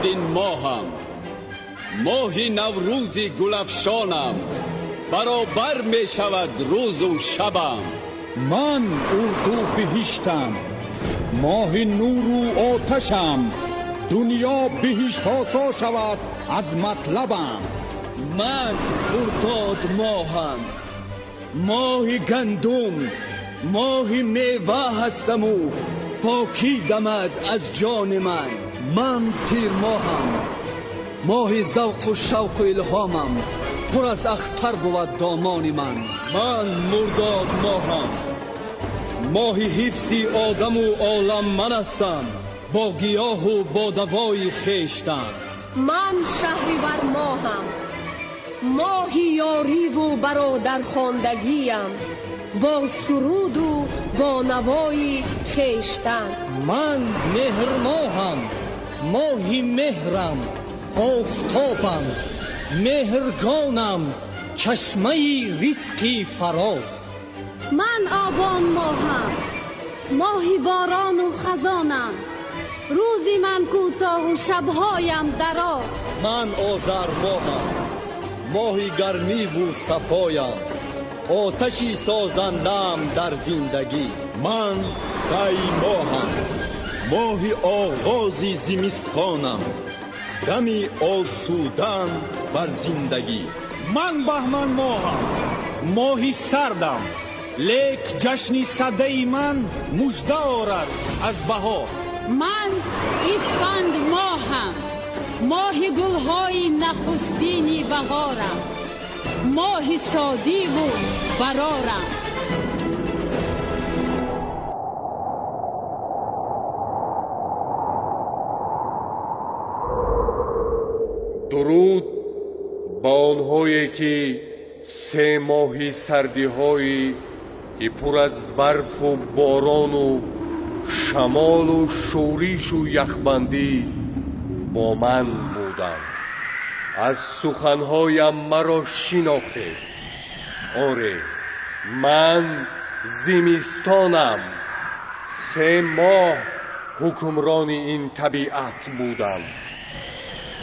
فروردین ماهم، ماهی نوروزی گلفشانم، برابر می شود روز و شبم. من اردو بهشتم، ماه نور و آتشم، دنیا بهشت آسا شود از مطلبم. من خرداد ماهم، ماه گندم، ماه میوه هستم و پاکی دمد از جان من. من تیر ماهم، ماه ذوق و شوق و الهامم، پر از اختر بود دامان من. من مرداد ماهم، ماه حفظی آدم و عالم من هستم، با گیاه و با دوای خیشتن. من شهریور ماهم، ماهی یاری و برادر خواندگیم، با سرود و با نوای خیشتن. من مهر ماهم، ماهی مهرم، آفتابم، مهرگانم، چشمه ریسکی فراز. من آبان ماهم، ماهی باران و خزانم، روزی من کوتاه و شبهایم دراز. من آذر ماهم، ماهی گرمی و صفایم، آتشی سازندم در زندگی. من دی ماهم، ماهی آغازی زمستانم، دمی آسودن بر زندگی. من بهمن ماهم، ماهی سردم، لیک جشنی صده من مژده آرد از بهار. من اسفند ماهم، ماه گلهای نخستینی بهارم، ماه شادی و برارم. درود با آنهایی که 3 ماهی سردی هایی که پر از برف و باران و شمال و شوریش و یخبندی با من بودند. از سخنهایم مرا شناخته. آره، من زمستانم. 3 ماه حکمران این طبیعت بودم.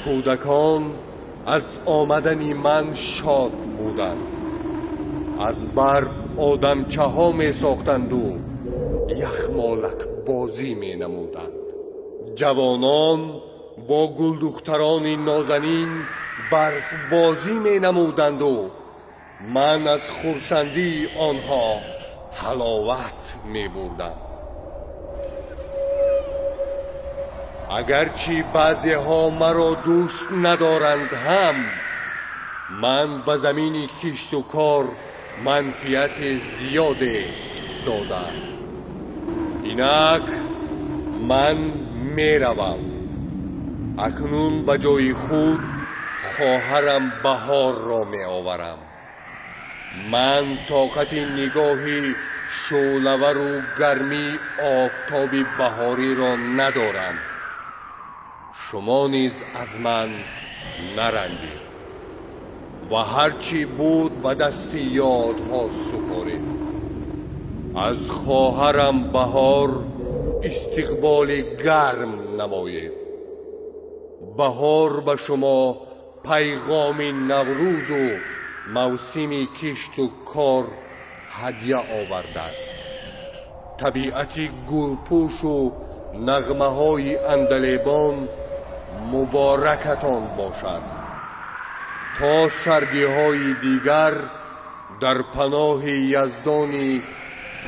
کودکان از آمدن من شاد بودند. از برف آدمچه ها می ساختند و یخمالک بازی می نمودند. جوانان با گلدختران نازنین برف بازی می نمودند و من از خرسندی آنها حلاوت می بردم. اگرچه بعضی ها مرا دوست ندارند هم من به زمین کشت و کار منفعت زیاد دادم. اینک من می روم. اکنون به جای خود خواهرم بهار را می آورم. من طاقت نگاهی شعله‌ور و گرمی آفتاب بهاری را ندارم. شما نیز از من نرنجید و هرچی بود به دست یادها سپارید. از خواهرم بهار استقبال گرم نمایید. بهار به شما پیغام نوروز و موسم کشت و کار هدیه آورده است. طبیعت گلپوش و نغمه های اندلیبان مبارکتان باشد. تا سردی های دیگر در پناه یزدان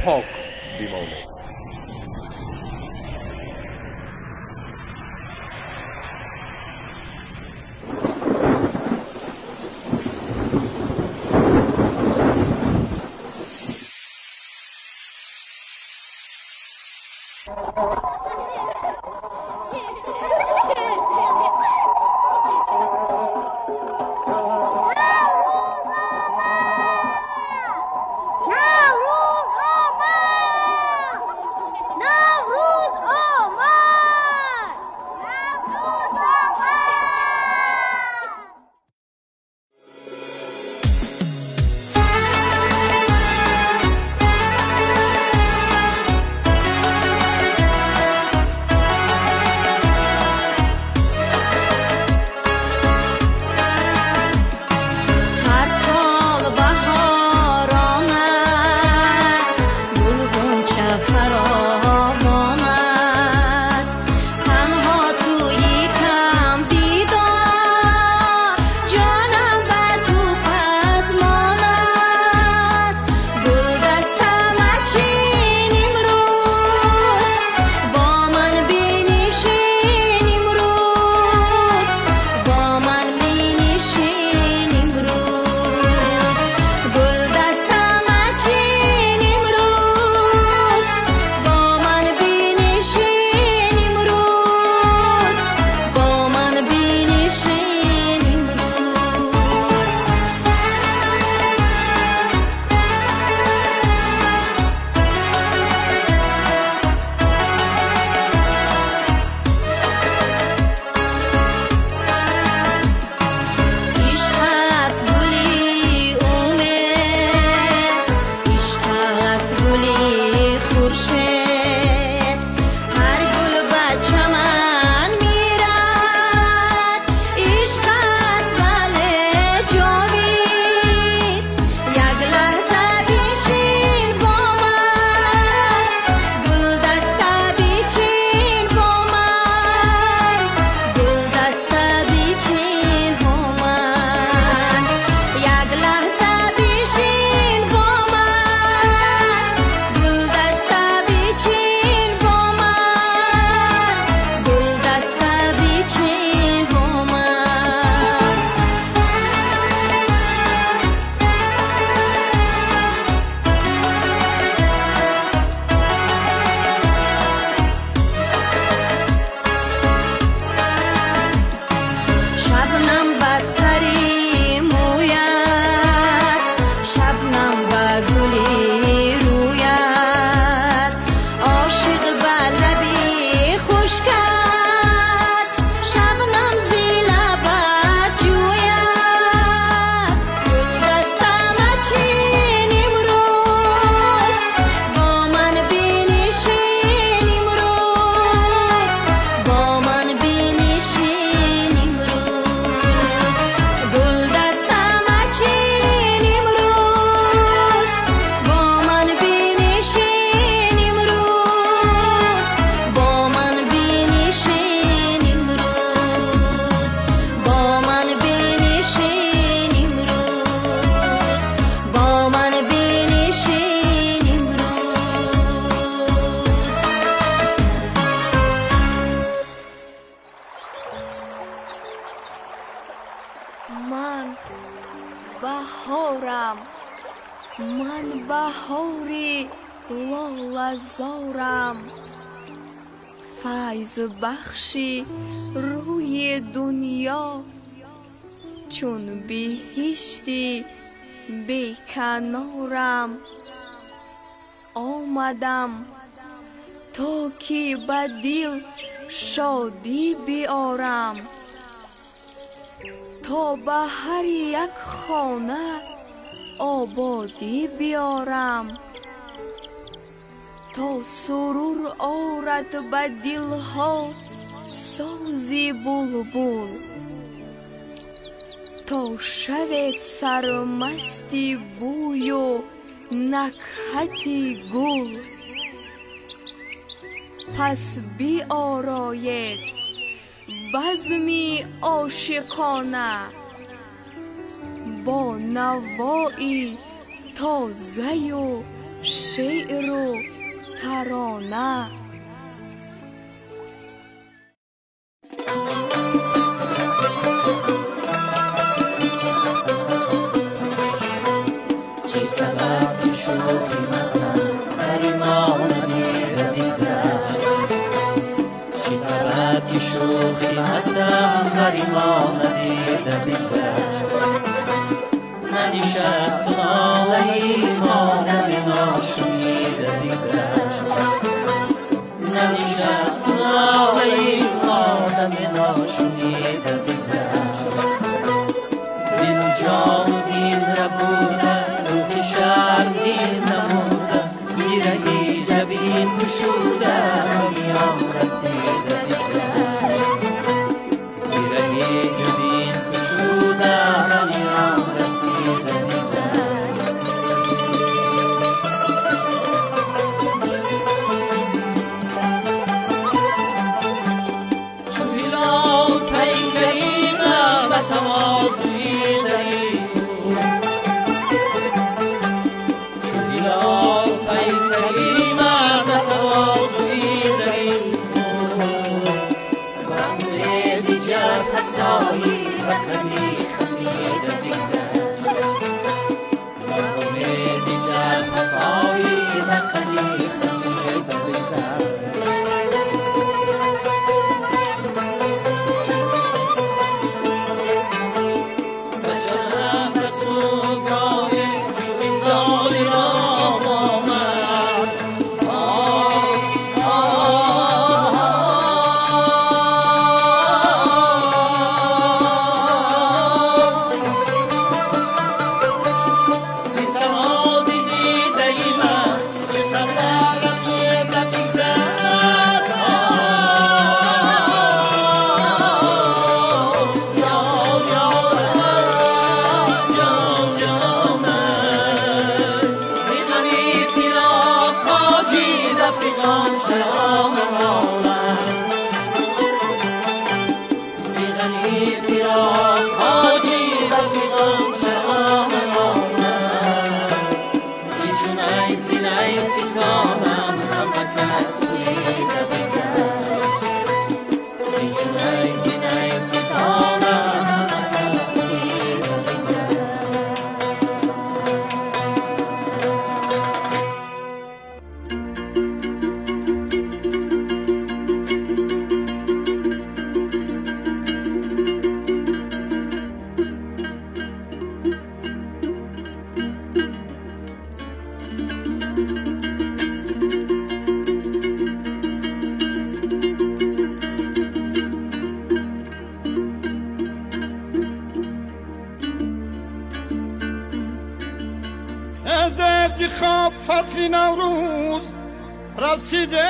پاک بمانید. زارم، فیض بخشی روی دنیا، چون بهشتی بی کنارم. آمدم تا که به دل شادی بیارم، تا به هر یک خانه آبادی بیارم، تا سرور آرد به دلها سازی بلبل، تا شود سرمستی بوی و نکهتی گل. پس بیاراید بزمی عاشقانه، با نوایی تازه و شعر و ترانه. چی سبب که شوخی مستم در ایمان ندیده بگذشت؟ چی سبب که شوخی مستم در ایمان ندیده بگذشت؟ ننشست تو ناله ایمانم ناشنیده بگذشت. ننشست تو ناله ایمانم ناشنیده بگذشت. دل و جان و دین نبودن، روح شرمگین نمودن، گیرهی جبین گشودن، میان رسیده بگذشت. گیرهی جبین گشودن، میان رسیده بگذشت. چو هلال پیکریم به تواضعی داریم، چو هلال پیکریم به تواضعی داریم، به دیگر پسایی و کمی خمیده بگذشت. به دیگر پسایی و کمی خمیده بگذشت. بچند صبحگاه چو وصال نام آمد، زی سما دیده ای من چقدر غمیده بگذشت. یار یارم جان جانم، زی غمی فراق حاجی رفیقان شرام عالم. زی غمی فراق حاجی رفیقان شرام عالم. ایشون ایسی نیسی کانم همه کس بویده بگذشت. ایشون ایسی نیسی کانم همه کس بویده بگذشت. از انتخاب فصل نوروز رسیده،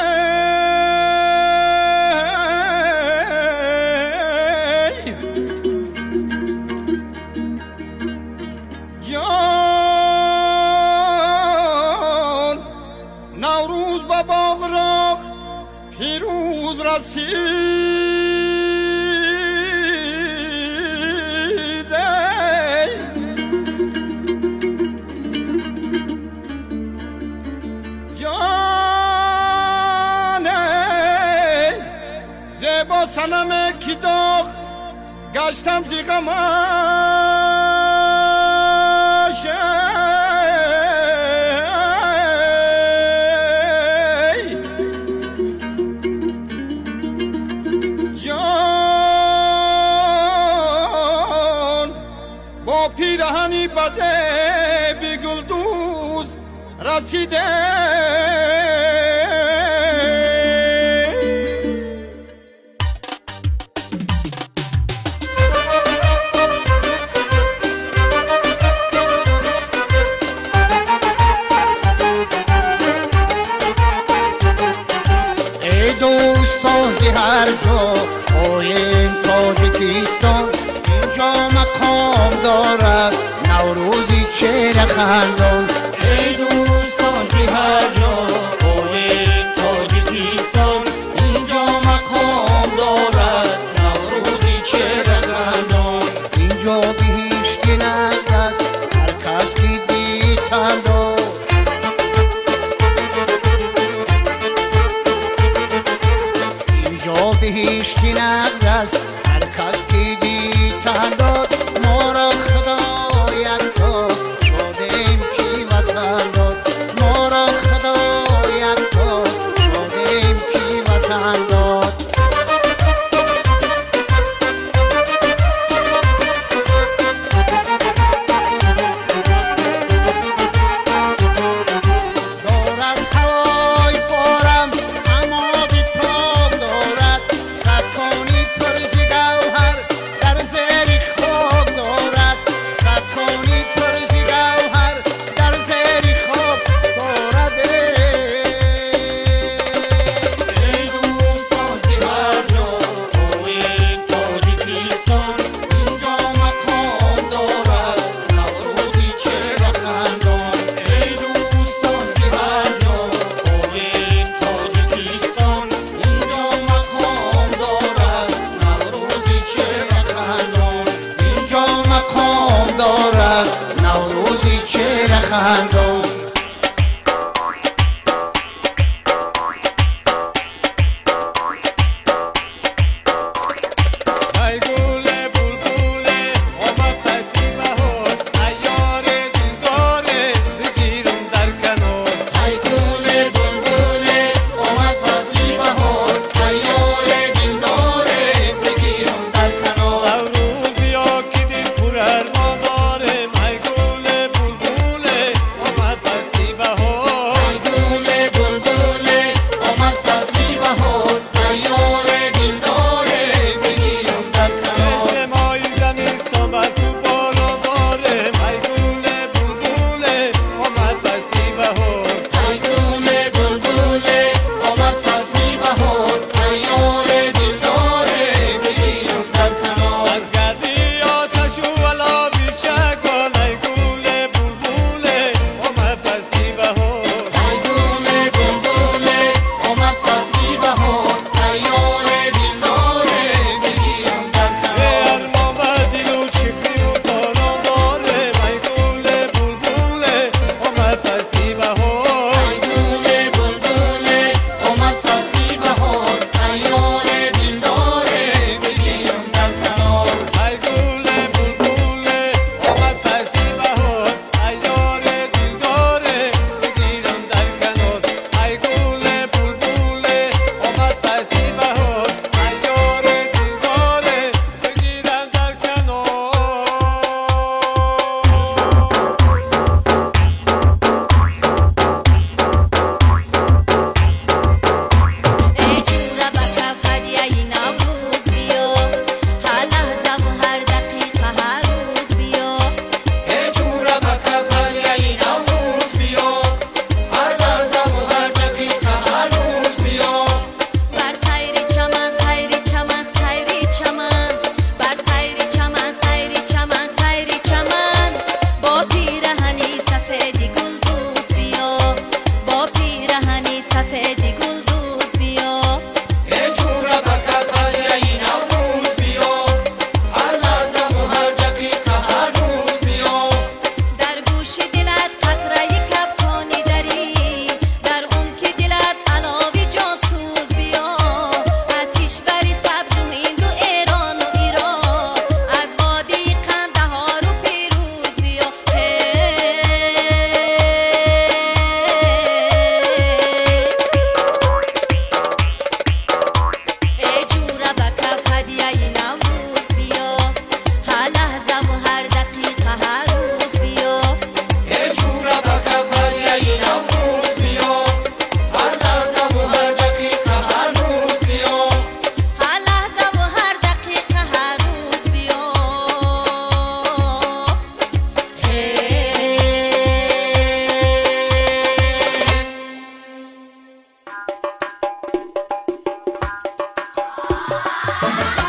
جان نوروز به باغ راغ پیروز رسیده. با سنم کی داغ گشتم زی غمش، بزه بی گلدوز رسیده ای دوستان زی هر جا این تاجیکستان اینجا مقام دارد نوروزی چهره خندان ای دوستان زی هر جا این تاجیکستان اینجا مقام دارد نوروزی چهره خندان اینجا به هیچکی نگذر هر کس که دیتن دار اینجا به هیچکی نگذر هر کس که دیتن داد ما را خدایت داد شادیم کی وطن داد ما را خدایت داد شادیم کی وطن داد دارد هوای بارم اما بی پاک دارد سکانی پرزی گوهر در زیر خاک دارد سکانی پرزی گوهر در زیر خاک دارد ای دوستان وجود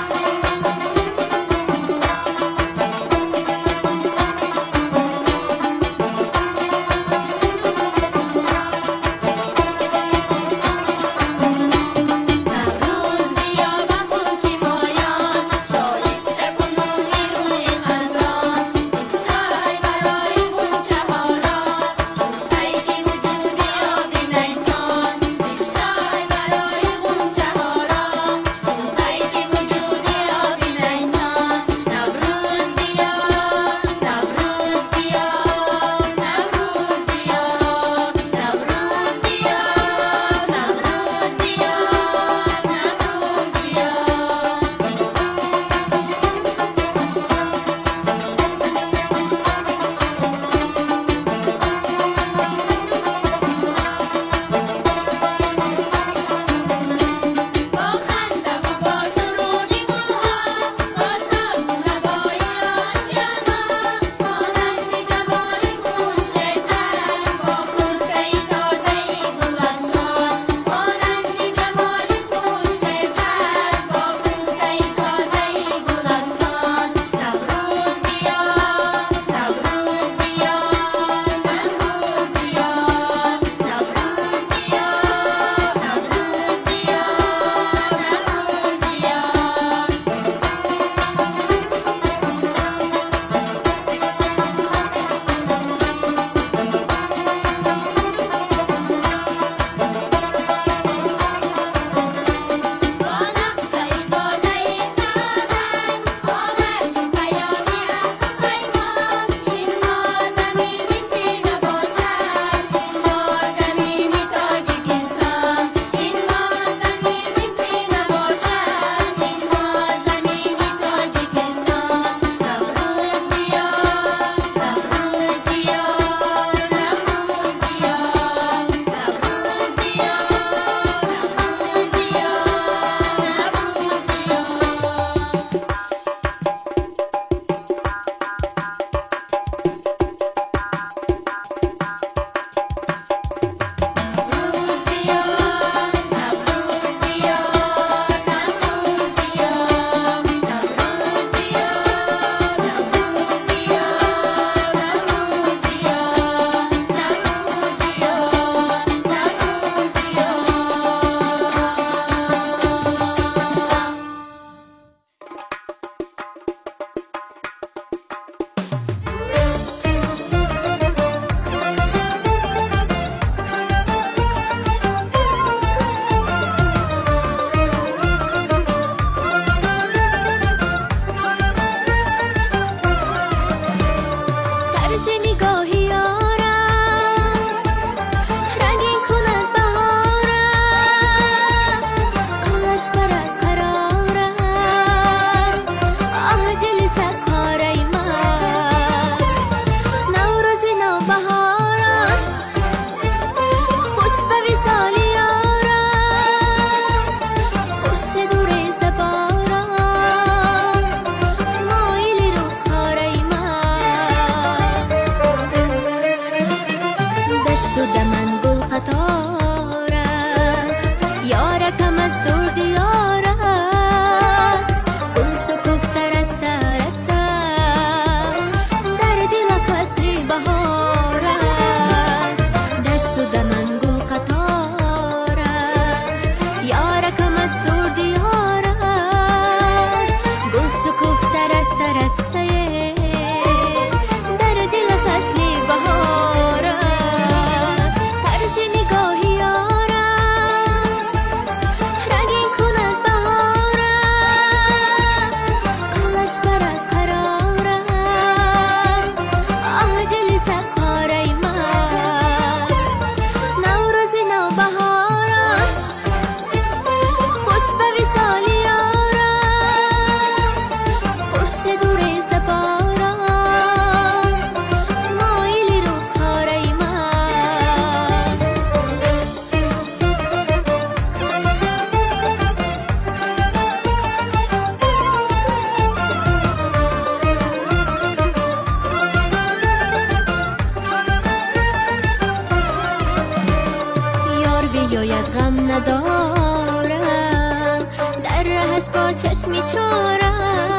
رهش با چشمی چارم،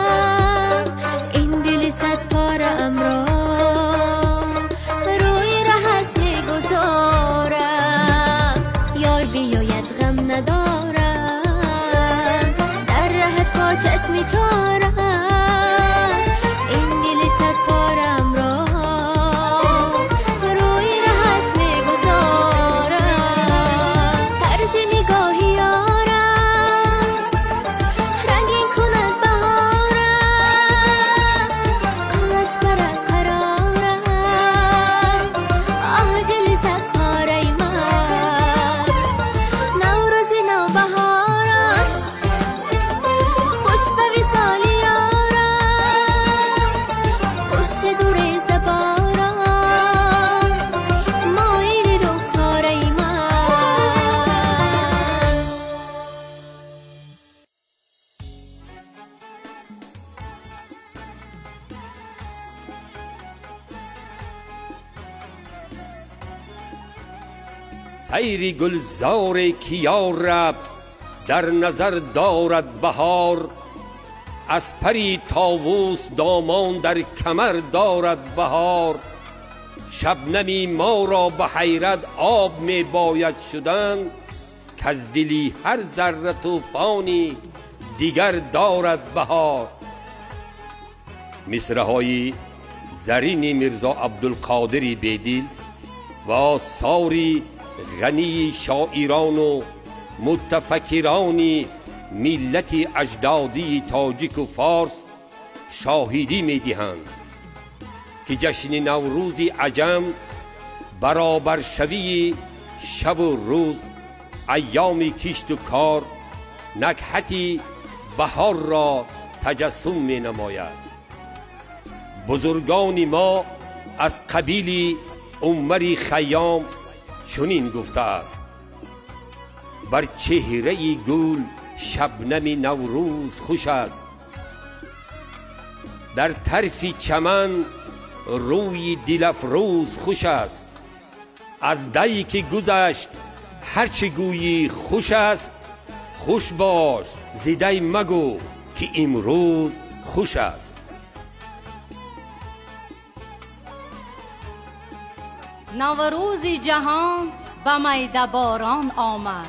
این دل صد پارم را روی رهش میگذارم. یار بیاید غم ندارم، در رهش با چشمی چارم، این دل صد پارم را روی رهش میگذارم. طرز نگاهی یارم رنگین کند بهارم، کاش برد قرارم آه دل صد پاره من. نوروز نوبهارم خوش به وصال یارم، خوش دور زبارم مایل رخساره من. سیری گلزار کیارب در نظر دارد بهار، از پری طاووس دامان در کمر دارد بهار. شبنمی ما را به حیرت آب می باید شدن، کز دلی هر ذره طوفانی دیگر دارد بهار. مصرع‌های زرین میرزا عبدالقادر بیدل و آثاری غنی شاعران و متفکران ملت اجدادی تاجیک و فارس شاهدی می دهند که جشن نوروز عجم برابر شوی شب و روز، ایام کشت و کار، نکهت بهار را تجسم می نماید. بزرگان ما از قبیل عمر خیام چنین گفته است: بر چهره گل شبنم نوروز خوش است، در طرف چمن روی دل افروز خوش است. از دی که گذشت هرچه گویی خوش است، خوش باش ز دی مگو که امروز خوش است. نوروز جهان به میده باران آمد،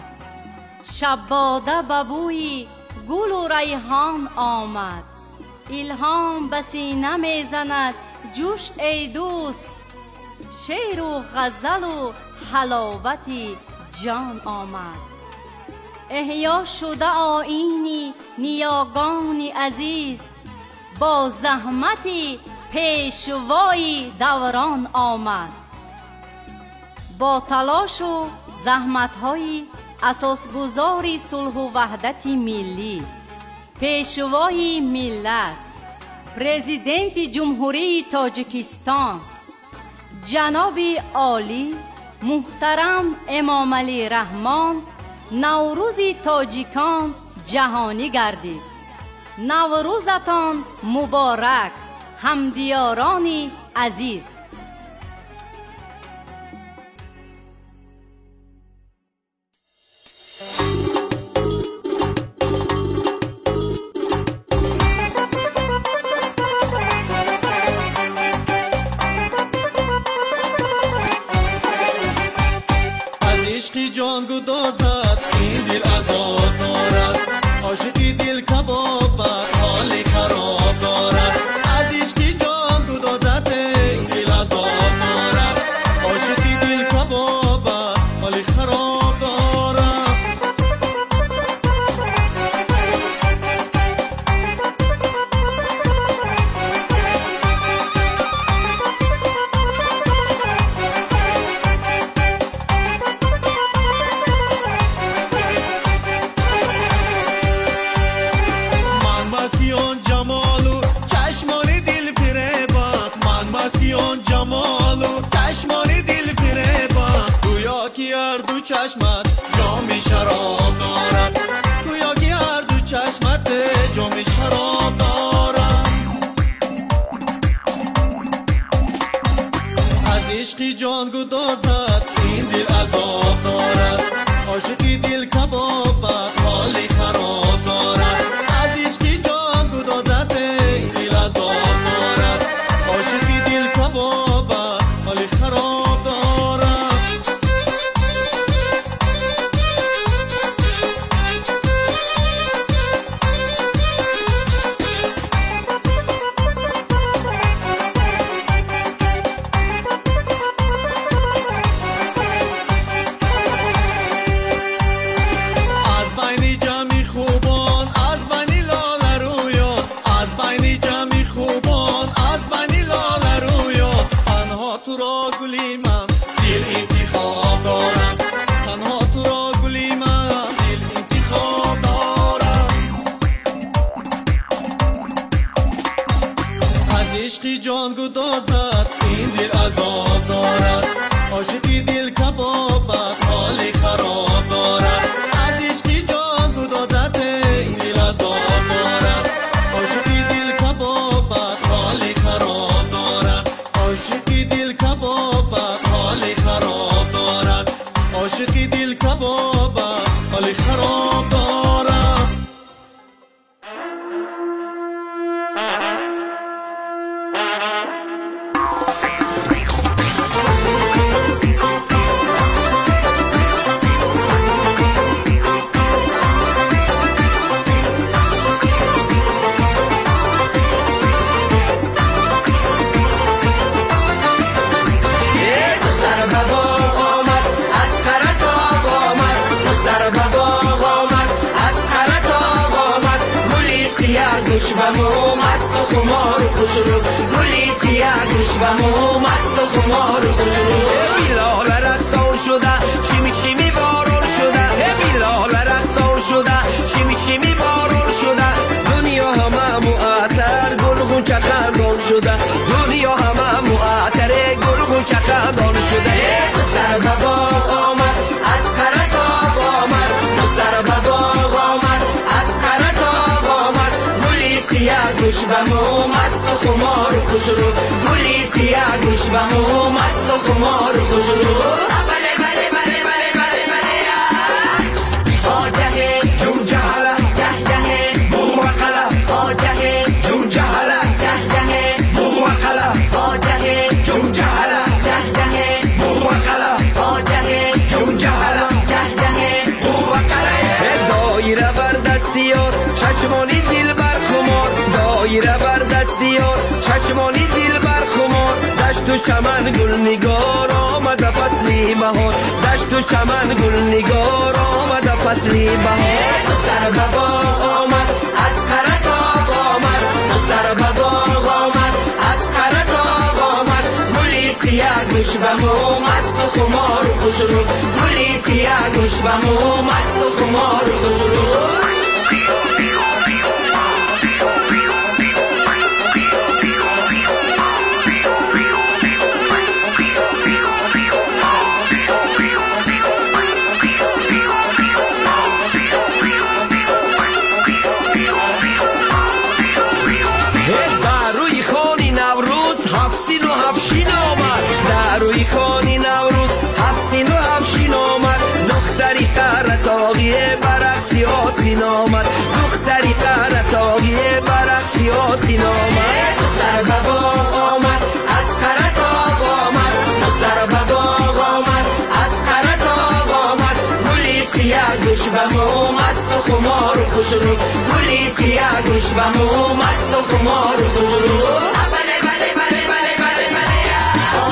شب باده به بوی گل و ریحان آمد. الهام به سینه میزند جوش ای دوست، شعر و غزل و حلاوت جان آمد. احیا شده آیینی نیاگان عزیز، با زحمت پیشوای دوران آمد. با تلاش و زحمت‌های اساسگذاری صلح و وحدت ملی، پیشوای ملت پرزیدنت جمهوری تاجیکستان جناب عالی محترم امام علی رحمان، نوروز تاجیکان جهانی گردید. نوروزتان مبارک همدیاران عزیز. جان گدازد این دل عذاب دارد، عاشقی دل کبابت حال خراب دارد. از عشقی جان گدازد این دل عذاب دارد، عاشقی دل کبابت حال خراب دارد. چشمت جام شراب دارد، گویا که هر دو چشمت جام شراب دارد. از عشقی جان گدازد این دل عذاب دارد، عاشقی دل کبابت حال خراب دارد. جان گدازد این دل عذاب دارد عاشقی دل کبابت حال خراب دارد از عشقی جان گدازد این دل عذاب دارد عاشقی دل کبابت حال خراب دارد عاشقی دل کبابت حال خراب دارد عاشقی دل کبابت حال خراب دارد گوش بمو مست و خمار خوش رو گلی سیاه گوش بمو مست و خمار خوش رو بیلال رقصان شده شیمی شیمی بارون شده بیلال رقصان شده شیمی شیمی بارون شده دنیا همه معطر گلگون چقدران شده دنیا همه معطر گلگون چقدران شده دختر بابا آمد از قرط آب آمد دختر بابا آمد از قرط آب آمد گلی سیاه گوش بمو مست و خمار خوش رو گلی سیاه گوش بمو مست و خمار خوش رو بله بله بله بله بله بله آجه جون جهله جه جه موکله آجه جون جهله جه جه موکله آجه جون جهله جه جه موکله آجه جون جهله جه جه موکله دایره بر دستیار چشمانی دل بر خمار دایره بر دستیار چشمانی دل بر خمار دشت و چمن گل نگار آمد فصلی بهار دشت و چمن گل نگار آمد فصلی بهار دختر بابا آمد از قرط آب آمد دختر بابا آمد از قرط آب آمد گلی سیاه گوش بمو مست و خمار خوش رو گلی سیاه گوش بمو مست و خمار خوش رو روی خانی نوروز هفسین و هفشین آمد دختری قرطاقیه برقصی آسین آمد دختری قرطاقیه برقصی آسین آمد دختر بابا آمد از قرط آب آمد دختر بابا آمد از قرط آب آمد گلی سیاه گوش بمو مست و خمار خوش رو گلی سیاه گوش بمو مست و خمار خوش رو بله بله بله بله بله بله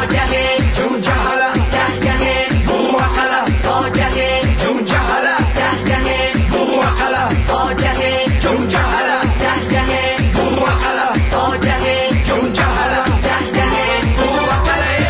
آجه جون جهله جه جه موکله آجه جون جهله جه جه موکله آجه جون جهله جه جه موکله آجه جون جهله جه جه موکله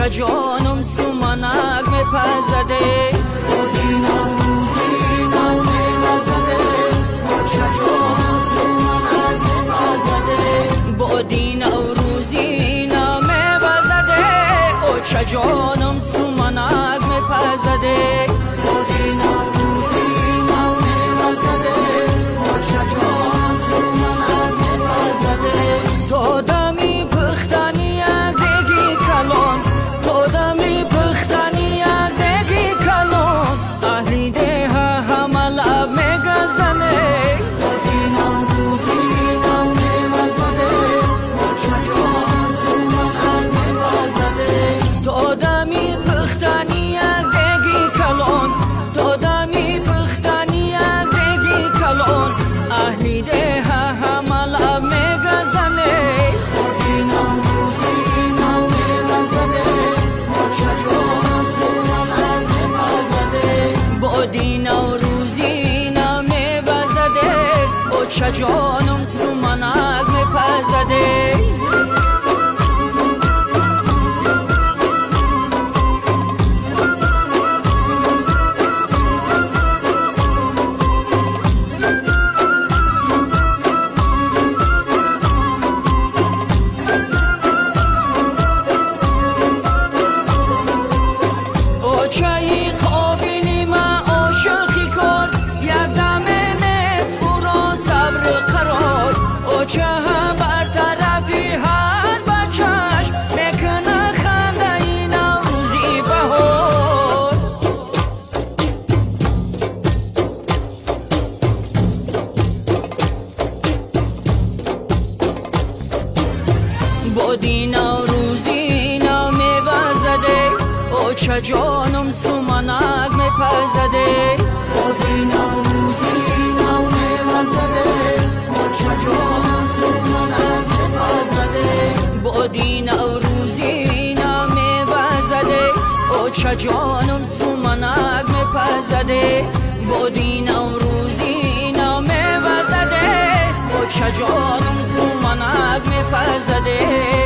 جانم سومنک میپزده بودی نوروزی نو میپزده جانم سومنک میپزده بودی نوروزی نو میپزده جانم سومنک میپزده بودی نوروزی نو میپزده جانم سومنک میپزده دادمی پختنی دگی کلان دادمی پختنی دگی کلان اهلی ده همه لب میگزنه بودی نوروزی نو میپزده جان سومنک میپزده دادمی پختنی دگی کلان دادمی پختنی دگی کلان اهلی ده همه لب میگزنه بودی نوروزی نو میپزده جان سومنک میپزده بودی نوروزی نو میپزده چه جانم سومنک میپزده چه جانم سومنک میپزده بادی نوروزی نو میوزده چه جانم سومنک میپزده بادی نوروزی نو میوزده چه جانم سومنک میپزده بادی نوروزی نو میوزده چه جانم سومنک میپزده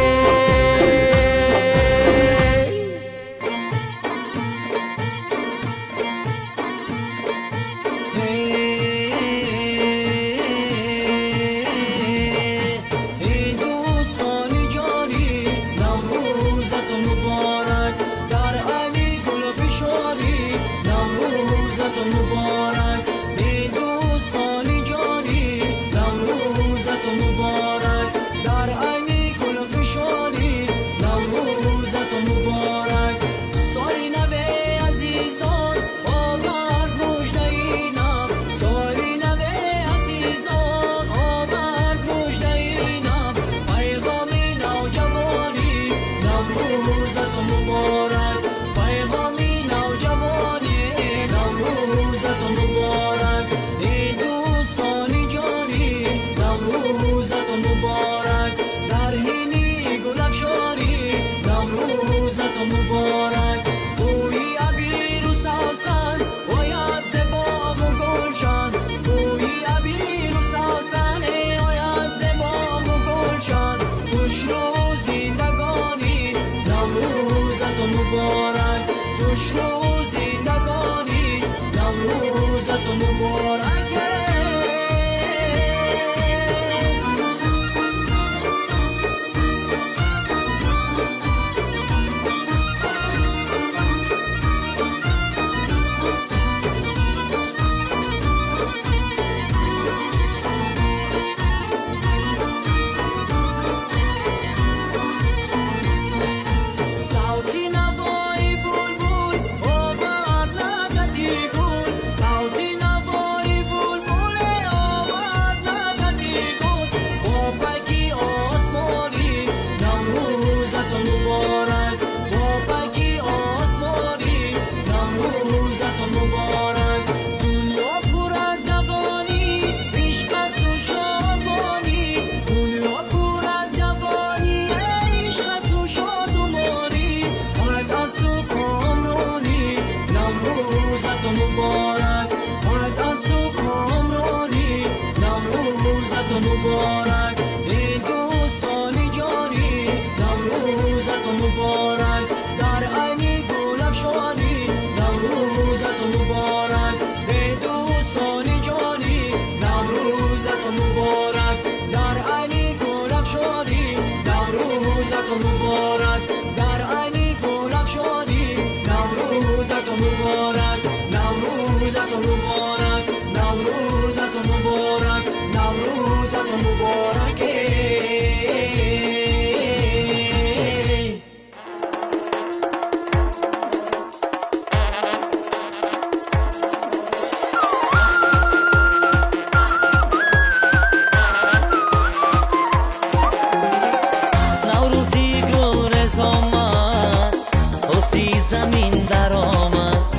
زمین در آمد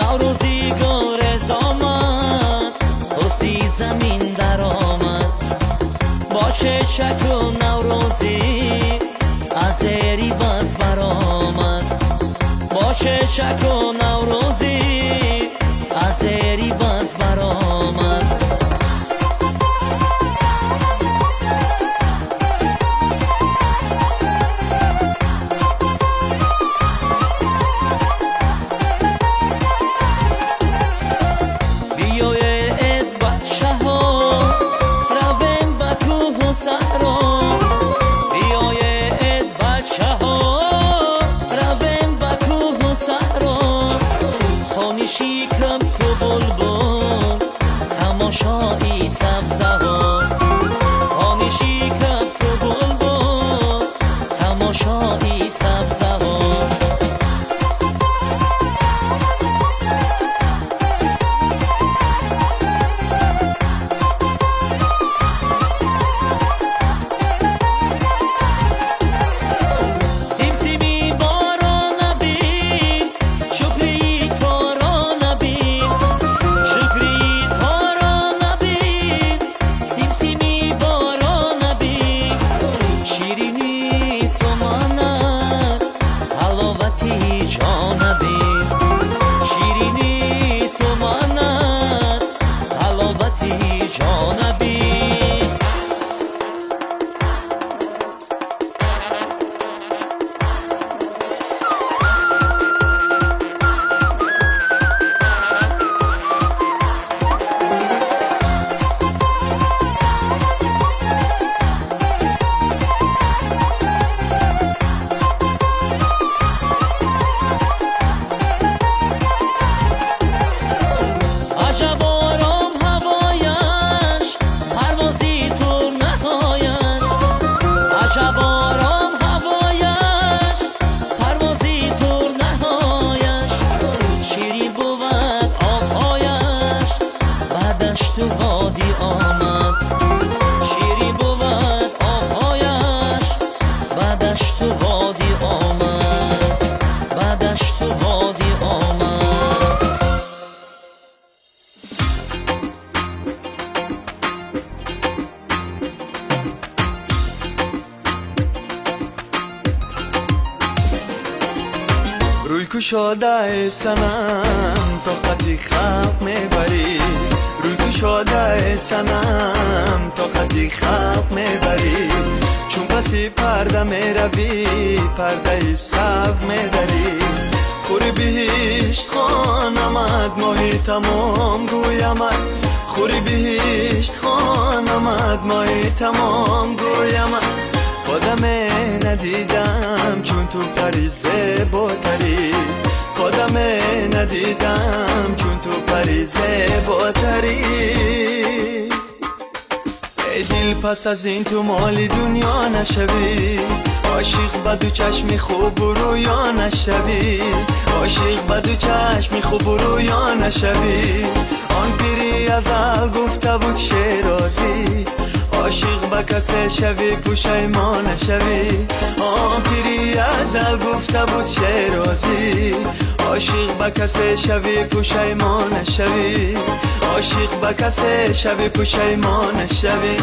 نوروزی گارز آمد پستی زمین در آمد با چک و نوروزی از ایوان برآمد با چک و نوروزی از ایوان برآمد شکم کو بلبل تماشایی سبزه ها خانه شکم کو بلبل تماشایی سبزه ها روی کشاده سنم طاقتی خلق میبری روی کشاده سنم طاقتی خلق میبری چون پسی پرده میروی پرده سب میداری خوری بهشت خانمد ماهی تمام گویمد خوری بهشت خانمد ماهی تمام گویمد قدم ندیدم چون تو پریزه باتری قدم ندیدم چون تو پریزه باتری ای دل پس از این تو مالی دنیا نشوی عاشق بدو چشمی خوب و رویا نشوی عاشق بدو چشمی خوب و رویا نشوی آن پیری ازل گفته بود شیرازی عاشق با کسی شوی پشیمان نشوی آن پیری ازل گفته بود شیرازی عاشق با کسی شوی پشیمان نشوی عاشق با کسی شوی پشیمان نشوی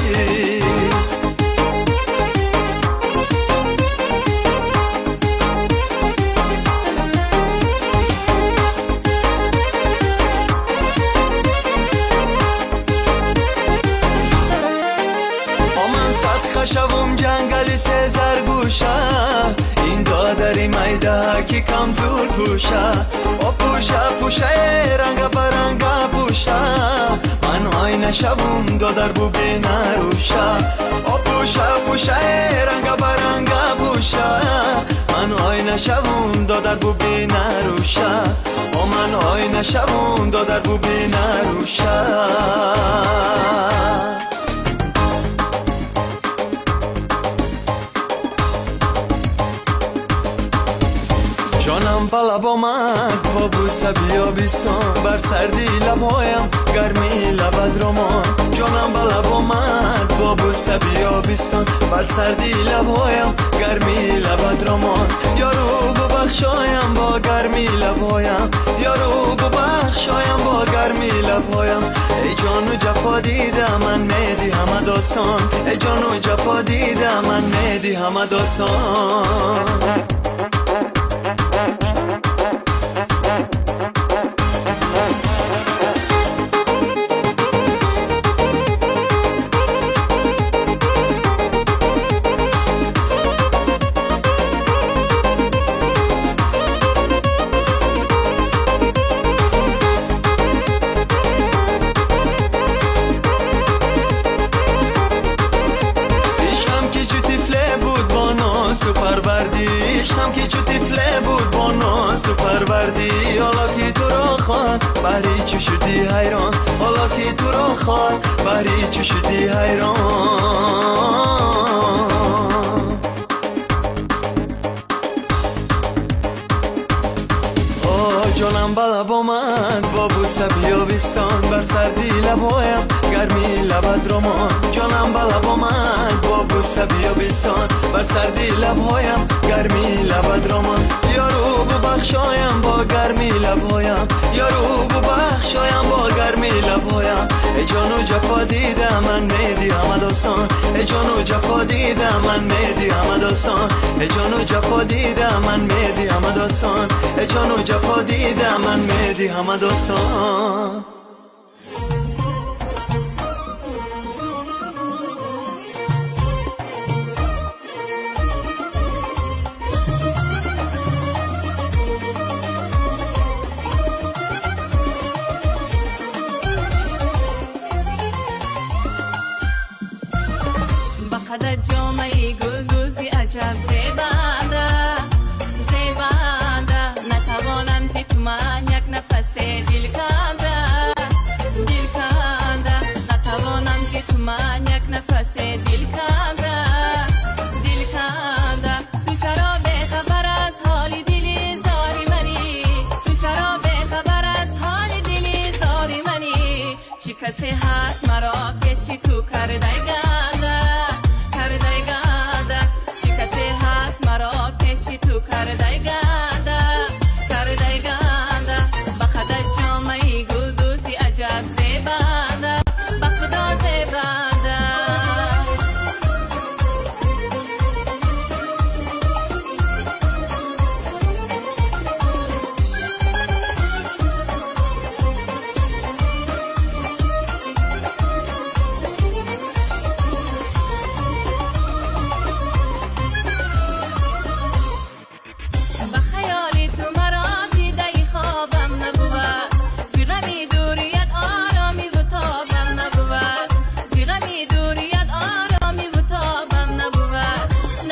شوم جنگلی سزر گوشه این دادری میده که کمزور پوشه او پوشه رنگ برنگ پوشه من آینه شوم دادر بو بینروشه او پوشه رنگ برنگ پوشه من آینه شوم دادر بو بینروشه او من آینه شوم دادر بو بینروشه جانم پلب آمد با بوسه بیا بیستان بر سردی لبهایم گرمی لبت رمان جانم پلب آمد با بوسه بیا بیستان بر سردی لبهایم گرمی لبت رمان یارو ببخشایم با گرمی لبهایم یارو ببخشایم با گرمی لبهایم ای جانو جفا دیده من میدی همه داستان ای جانو جفا دیده من میدی همه داستان خواد بری چی شدی حیران حالا که تو را خواد بری چی شدی حیران جانم بلب آمد با بوسه بیابستان بر سردی لبایم گرمی لبت رمان جانم بلب آمد با بوسه بیابستان بر سردی لبایم گرمی لبت رمان یارو ببخشایم با گرمی لبایم یارو ببخشایم با گرمی لبایم ای جانو جفا دیدم من میدی همه داستان ای جانو جفا دیدم من میدی همه داستان ای جانو جفا دیدم من میدی همه داستان ای جانو جفا دیدم من میدی همه داستان بخدا جامعی گلدوزی عجب زیبنده زیبنده نتوانم زی تو من یک نفس دل کنده دل کنده نتوانم زی تو من یک نفس دل کنده دل کنده تو چرا بخبر از حال دلی زاری منی تو چرا بخبر از حال دلی زاری منی چی کسی هست مرا کشی تو کرده گنده کرده گنده چی کسی هست مرا کشی تو کرده گنده کرده گنده بخدا جامعی گلدوزی عجب زیبنده بخدا زیبنده بخیالی تو مرا دیده خوابم نبود زیرمی دوریت آرامی و تابم نبود زیرمی دوریت آرامی و تابم نبود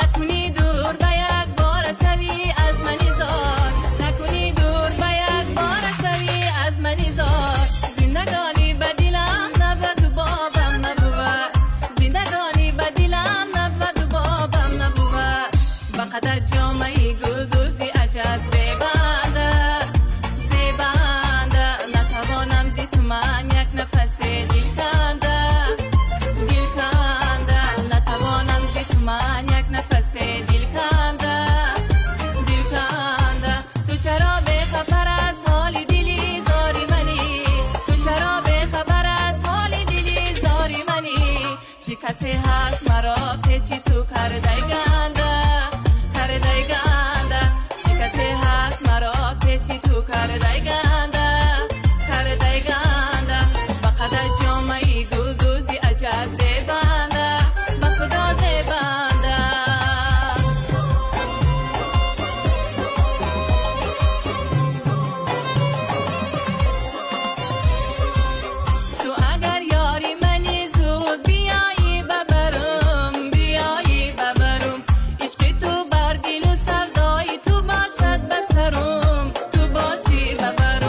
نکنی دور به یک بار شوی از منی زار نکنی دور به یک بار شوی از منی زار زندگانی به دلم نبود و بابم نبود زندگانی به دلم نبود و بابم نبود بقدر جامعی گلدوزی عجب زیبنده زیبنده نتوانم زی تو من یک نفس دل کنده دل کنده نتوانم زی تو من یک نفس دل کنده دل کنده تو چرا بخبر از حال دلی زاری منی تو چرا بخبر از حال دلی زاری منی چی کسی هست مرا پیشی تو کرده گنده کرده گنده چی کسی هست مرا پیشی تو کرده گنده کرده گنده بقدر جامعی گلدوزی عجب زیبنده بخدا زیبنده تو اگر یاری منی زود بیایی ببرم بیایی ببرم عشق تو بر دل و سردایی تو باشد بسرم تو باشی ببرم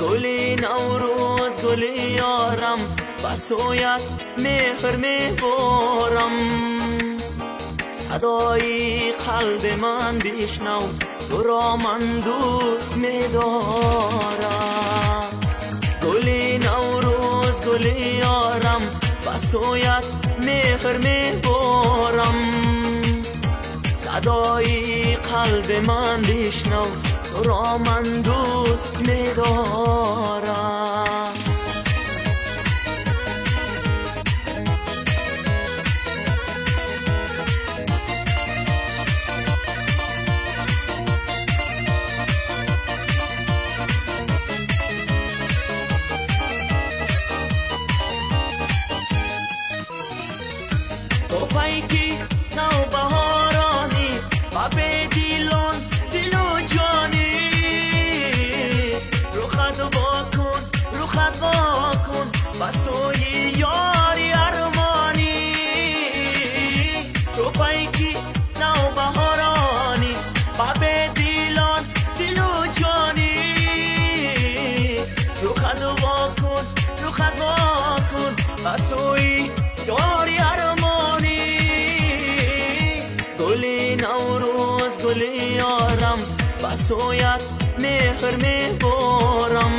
گلی نوروز گلی یارم بسویت مهر میبارم صدای قلب من بشنو تو را من دوست میدارم گلی نوروز گلی یارم بسویت مهر میبارم صدای قلب من بشنو تو را من دوست میدارم تو پیکی نو بهارانی و به دیلان دل و جانی روخت واکن بسوی یاری ارمانی تو پیکی نو بهارانی و به دیلان دل و جانی روخت واکن بسوی یاری ارمانی گلی نوروز گلی یارم بسویت مهر میبارم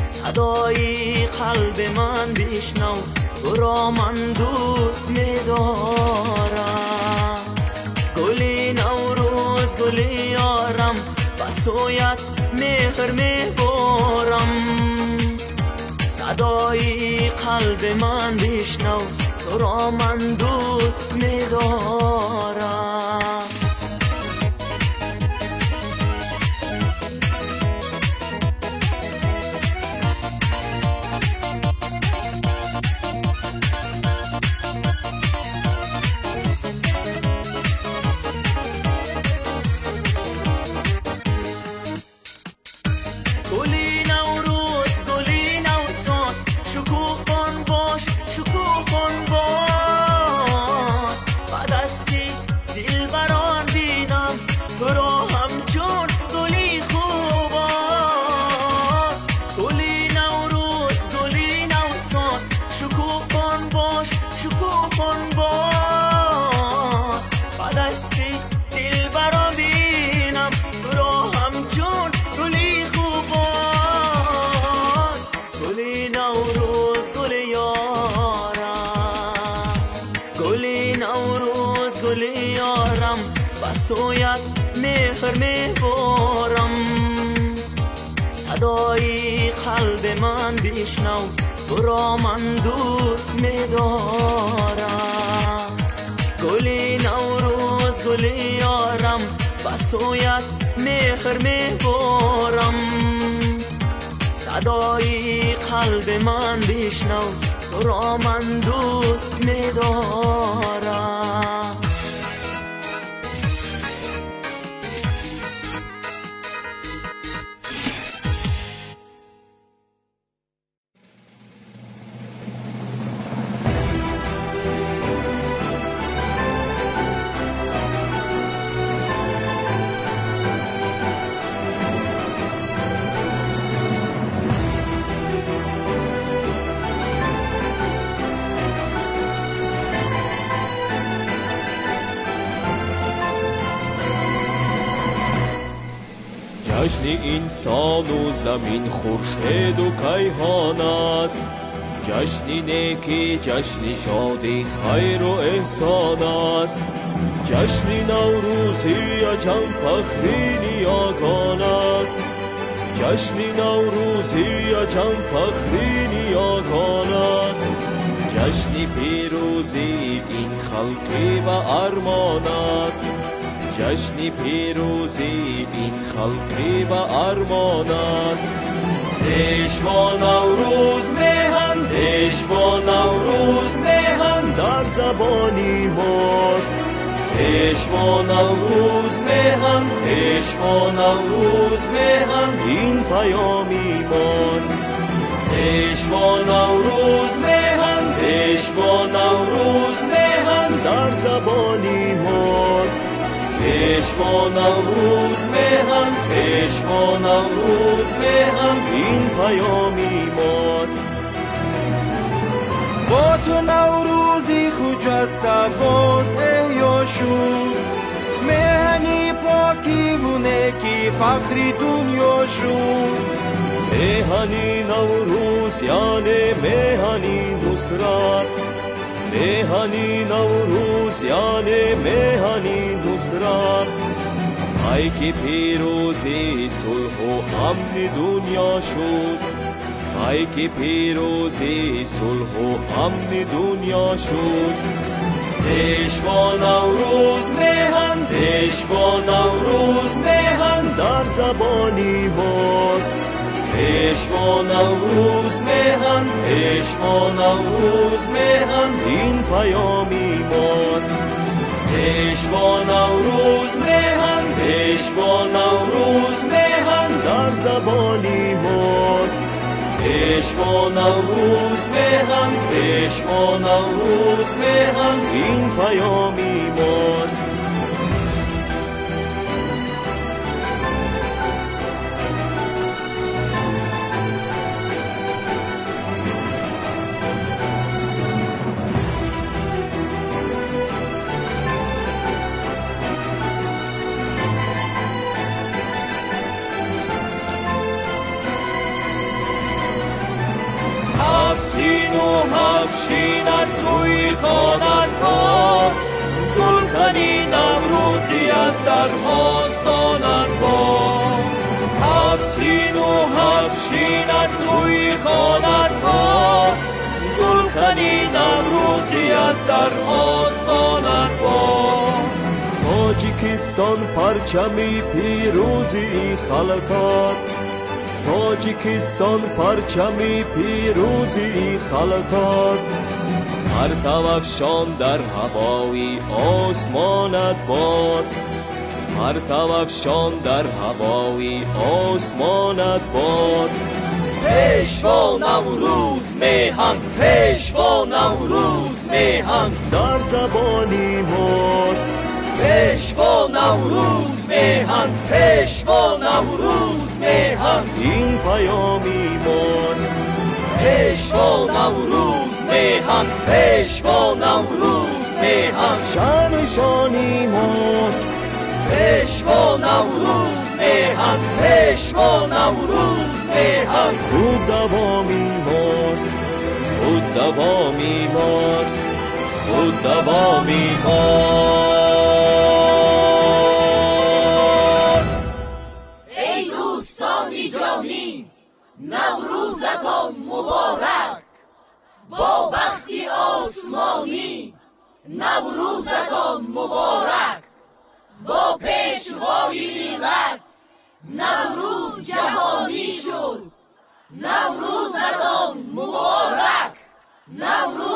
صدای قلب من بشنو تو را من دوست میدارم گلی نوروز گلی یارم بسویت مهر میبارم صدای قلب من بشنو تو را من دوست میدارم گلی نوروز گلی نوسان شکوفان باش و دستی دل بران بینم تو را همچون گلی خوبان گلی نوروز گلی نوسان شکوفان باش و دستی دل بران بینم تو را همچون گلی خوبان گلی نوروز گلی یارم گلی نوروز گلی یارم بسویت مهر میبارم صدای قلب من بشنو تو را من دوست میدارم گلی نوروز گلی یارم بسویت مهر میبارم صدای قلب من بشنو تو را من دوست میدارم جشن انسان و زمین خورشید و کیهان است جشن نیکی جشن شادی خیر و احسان است جشن نوروزی عجم فخری نیاکان است جشن نوروزی عجم فخری نیاکان است جشن پیروزی این خلقی و ارمان است جشن پیروزی این خلقی و ارمان است پیشوا نوروز مهن پیشوا نوروز مهن در زبانی ماست پیشوا نوروز مهن پیشوا نوروز مهن این پیامی ماست پیشوا نوروز مهن پیشوا نوروز مهن در زبانی ماست پیشوا نوروز مهن، پیشوا نوروز مهن، این پیامی ماست. با تو نوروزی خجسته باز احیا شد، مهنی پاکی و نیکی فخری دنیا شد. مهنی نوروز یعنی مهنی نصرت، مهنی نوروز یعنی مهنی نصرت. ای که پیروزی صلح و امن دنیا شد، ای که پیروزی صلح و امن دنیا شد. پیشوا نوروز مهن، پیشوا نوروز مهن، در زبانی ماست. پیشوا نوروز مهن، پیشوا نوروز مهن، این پیامی ماست. پیشوا نوروز مهن، پیشوا نوروز مهن، در زبانی ماست. پیشوا نوروز مهن، پیشوا نوروز مهن، این پیامی ماست. هفسین و هفشینت روی خانت با، گلخنی نوروزیت در آستانت با. هفسین و هفشینت روی خانت با، گلخنی نوروزیت در آستانت با. تاجیکستان پرچمی پیروزی خلطات، تاجیکستان پرچمی پیروزی خلطات. پرتو افشان در هوای آسمانت باد، پرتو افشان در هوای آسمانت باد. پیشوا نوروز مهن، پیشوا نوروز مهن، در زبانی ماست. پیشوا نوروز مهن، پیشوا نوروز مهن، این پیامی ماست. پیشوا نوروز مهن، پیشوا نوروز مهن، شان شانی ماست. پیشوا نوروز مهن، پیشوا نوروز مهن، خود دوامی ماست، خود دوامی ماست، خود دوامی ماست. ای دوستانی جانی، نوروزتان مبارک، با بختی آسمانی نوروزتان مبارک. با پیشوای ملت نوروز جهانی شد، نوروزتان مبارک، نوروز